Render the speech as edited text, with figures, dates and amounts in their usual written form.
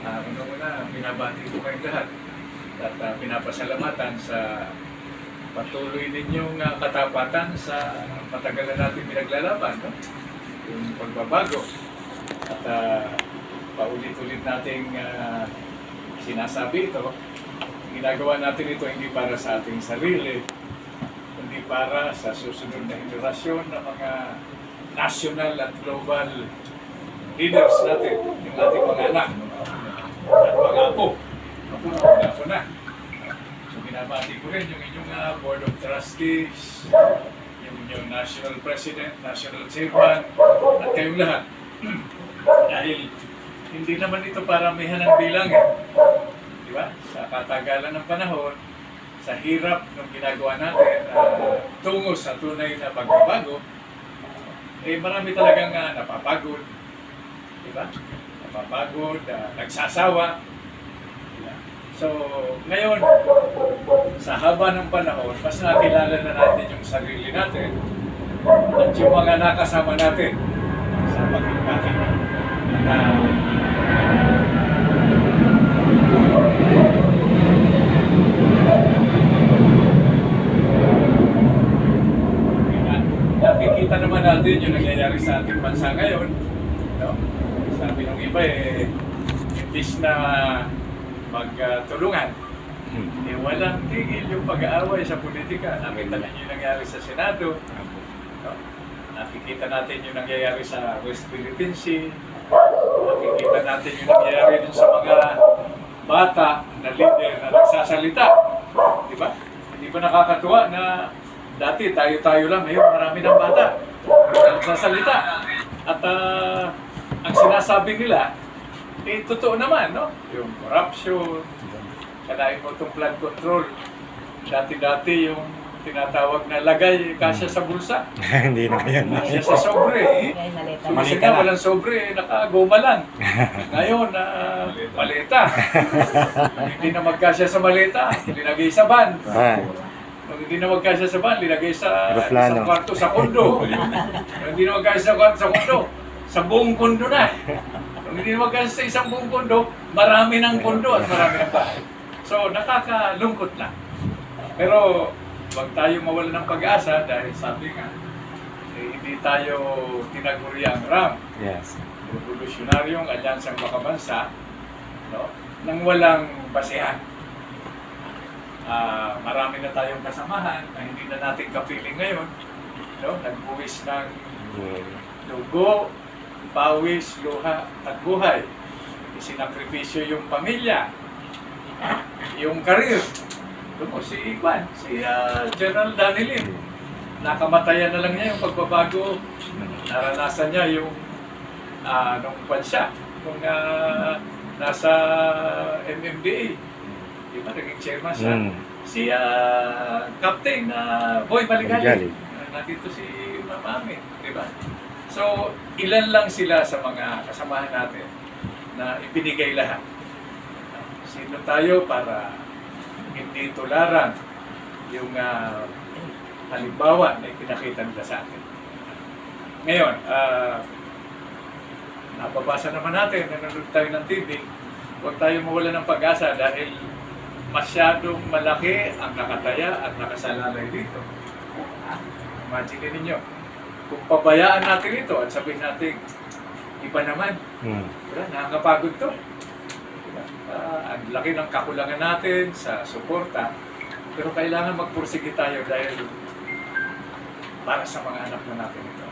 Una-una, binabati ko kayong lahat at pinapasalamatan sa patuloy ninyong katapatan sa matagal na natin pinaglalaban, no? Yung pagbabago. At paulit-ulit nating sinasabi ito, ginagawa natin ito hindi para sa ating sarili, kundi para sa susunod na henerasyon ng mga national at global leaders natin, yung ating mga anak at mga apo. Mga apo na. So binabati ko rin yung inyong Board of Trustees, yung inyong National President, National Chairman, at kayong lahat. Dahil hindi naman ito paramihan ng bilang di ba? Sa katagalan ng panahon, sa hirap ng ginagawa natin tungo sa tunay na pagbabago, marami talagang napapagod, di ba? Napapagod, nagsasawa. Diba? So, ngayon, sa haba ng panahon, mas nakilala na natin yung sarili natin at yung mga nakasama natin sa pagkakit. Nakikita naman natin yung nangyayari sa ating bansa ngayon. No? Sabi ng iba imbis na magtulungan, walang tigil yung pag-aaway sa politika. Nakita natin yung nangyayari sa Senado. No? Nakikita natin yung nangyayari sa West Philippine Sea. Nakikita natin yung nangyayari dun sa mga bata na leader na nagsasalita. Di ba? Hindi ba nakakatuwa na dati tayo-tayo lang, ngayon marami ng bata na nagsasalita. At ang sinasabi nila, totoo naman, no? Yung corruption, kanain mo itong flood control. Dati-dati yung tinatawag na lagay kasya sa bulsa. Hindi na yan. Kasya sa sobre. Sumisin na, walang sobre, nakagoma lang. Ngayon, maleta. Hindi na magkasya sa maleta, linagay sa van. Kung hindi na magkasya sa van, linagay sa kwarto, sa kondo. Kung hindi na magkasya sa kwarto, sa kondo, sa buong kondo na. Kung hindi na magkasya sa isang buong kondo, marami ng kondo at marami ng bahay. So, nakakalungkot lang. Pero, huwag tayo mawala ng pag-asa dahil sabi nga, hindi tayo tinaguri ang RAM. Yes. Revolusyonaryong alyansang makabansa, no? Nang walang basehan. Marami na tayong kasamahan na hindi na natin kapiling ngayon. No? Nagbuwis ng dugo, pawis, luha at buhay. Isinakripisyo yung pamilya, yung karir. Si Ivan, si General Danilin. Nakamatayan na lang niya yung pagbabago. Naranasan niya yung nung siya, nung nasa MMDA. Di ba, naging chairman siya. Si Captain Boy Maligali. Nandito si Mami, di ba? So, ilan lang sila sa mga kasamahan natin na ibinigay lahat. Sino tayo para hindi tularan yung halimbawa na ipinakita nila sa atin. Ngayon, napabasa naman natin, nanonood tayo ng TV, huwag tayo mawala ng pag-asa dahil masyadong malaki ang nakataya at nakasalalay dito. Imagine ninyo, kung pabayaan natin ito at sabihin natin, iba naman, nakakapagod to. Ang laki ng kakulangan natin sa suporta, pero kailangan magpursige tayo dahil para sa mga anak na natin ito.